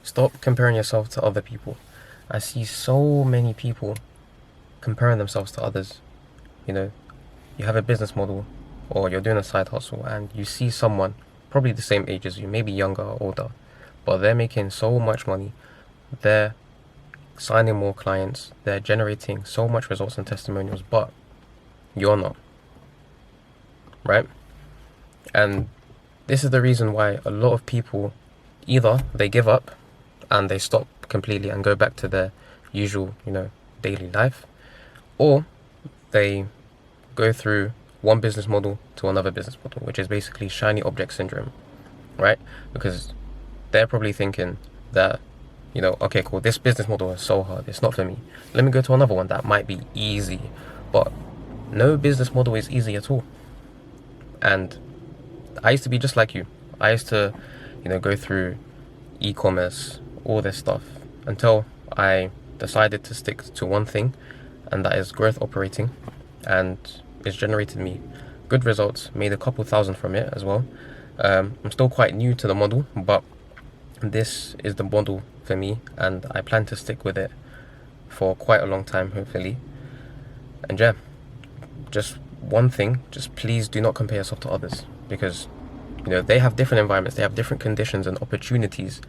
Stop comparing yourself to other people. I see so many people comparing themselves to others. You know, you have a business model or you're doing a side hustle and you see someone probably the same age as you, maybe younger or older, but they're making so much money. They're signing more clients. They're generating so much results and testimonials, but you're not, right? And this is the reason why a lot of people either they give up and they stop completely and go back to their usual, daily life, or they go through one business model to another business model, which is basically shiny object syndrome, right? Because they're probably thinking that, okay, cool, this business model is so hard, it's not for me. Let me go to another one that might be easy. But no business model is easy at all. And I used to be just like you. I used to, go through e-commerce, all this stuff, until I decided to stick to one thing, and that is growth operating. And it's generated me good results, made a couple thousand from it as well. I'm still quite new to the model, but this is the model for me, and I plan to stick with it for quite a long time, hopefully. And yeah, just one thing, just please do not compare yourself to others, because they have different environments, they have different conditions and opportunities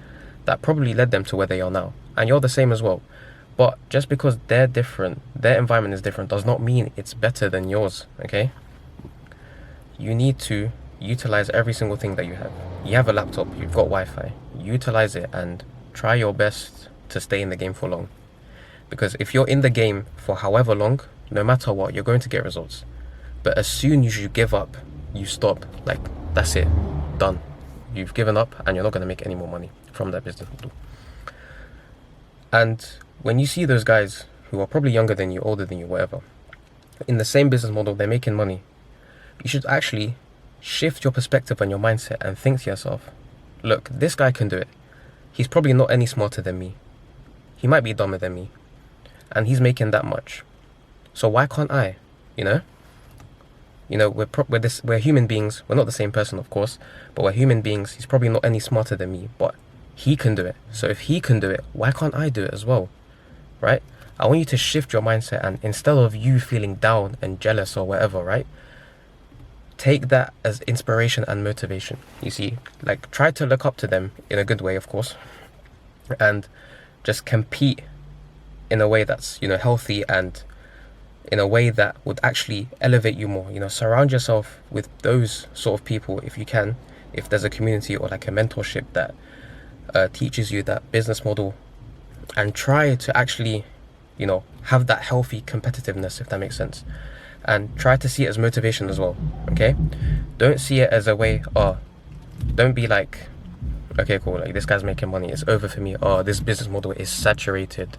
that probably led them to where they are now, and you're the same as well. But just because they're different, their environment is different, does not mean it's better than yours, okay? You need to utilize every single thing that you have. You have a laptop, you've got Wi-Fi, utilize it and try your best to stay in the game for long. Because if you're in the game for however long, no matter what, you're going to get results. But as soon as you give up, you stop, like, that's it, done. You've given up and you're not going to make any more money from that business model. And when you see those guys who are probably younger than you, older than you, whatever, in the same business model, they're making money, you should actually shift your perspective and your mindset and think to yourself, look, this guy can do it. He's probably not any smarter than me. He might be dumber than me. And he's making that much. So why can't I? We're human beings. We're not the same person, of course, but we're human beings. He's probably not any smarter than me, but he can do it. So if he can do it, why can't I do it as well? Right? I want you to shift your mindset, and instead of you feeling down and jealous or whatever, right? Take that as inspiration and motivation. You see, like, try to look up to them in a good way, of course, and just compete in a way that's, healthy, and in a way that would actually elevate you more. Surround yourself with those sort of people if you can, if there's a community or like a mentorship that teaches you that business model, and try to actually, have that healthy competitiveness, if that makes sense. And try to see it as motivation as well, okay? Don't see it as a way, don't be like, okay, cool, like, this guy's making money, it's over for me, this business model is saturated,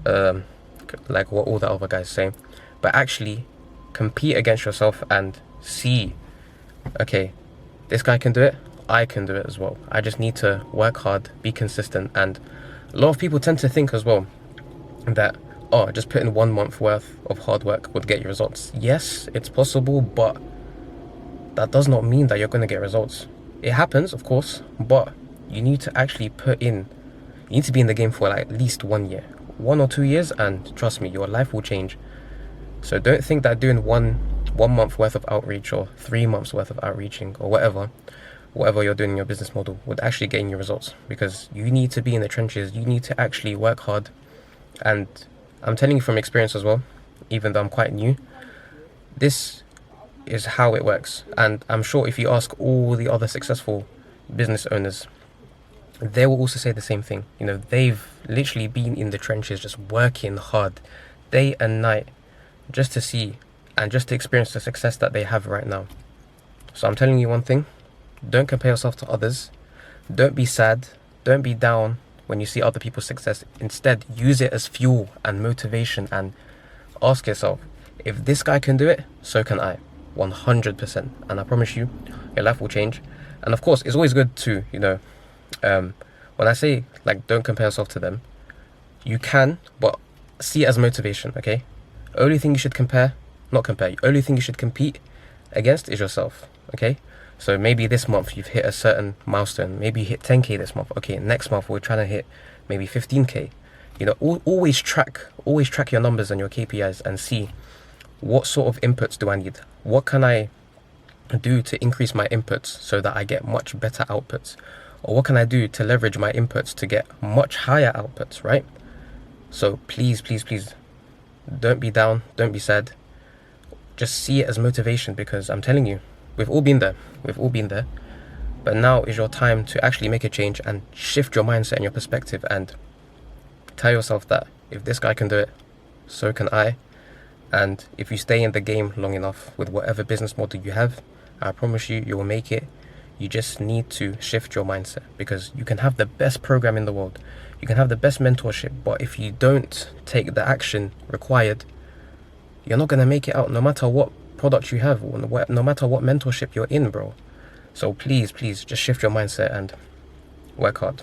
like what all the other guys say. But actually compete against yourself and see, okay, this guy can do it, I can do it as well. I just need to work hard, be consistent. And a lot of people tend to think as well that, just putting 1 month worth of hard work would get you results. Yes, it's possible, but that does not mean that you're going to get results. It happens, of course, but you need to actually you need to be in the game for like at least 1 year, 1 or 2 years, and trust me, your life will change. So don't think that doing one month worth of outreach or 3 months worth of outreaching or whatever you're doing in your business model would actually gain you results, because you need to be in the trenches. You need to actually work hard. And I'm telling you from experience as well, even though I'm quite new, this is how it works. And I'm sure if you ask all the other successful business owners, they will also say the same thing. They've literally been in the trenches, just working hard day and night, just to see and just to experience the success that they have right now. So I'm telling you one thing, don't compare yourself to others. Don't be sad, don't be down when you see other people's success. Instead, use it as fuel and motivation, and ask yourself, if this guy can do it, so can I. 100%. And I promise you, your life will change. And of course, it's always good to, when I say, like, don't compare yourself to them, you can, but see it as motivation, okay? Only thing you should only thing you should compete against is yourself, okay? So maybe this month you've hit a certain milestone. Maybe you hit 10K this month. Okay, next month we're trying to hit maybe 15K. You know, always track your numbers and your KPIs and see what sort of inputs do I need. What can I do to increase my inputs so that I get much better outputs? Or what can I do to leverage my inputs to get much higher outputs, right? So please, please, please, don't be down, don't be sad. Just see it as motivation, because I'm telling you, we've all been there. We've all been there. But now is your time to actually make a change and shift your mindset and your perspective and tell yourself that if this guy can do it, so can I. And if you stay in the game long enough with whatever business model you have, I promise you, you will make it. You just need to shift your mindset, because you can have the best program in the world. You can have the best mentorship, but if you don't take the action required, you're not going to make it out, no matter what product you have, or no matter what mentorship you're in, bro. So please, please, just shift your mindset and work hard.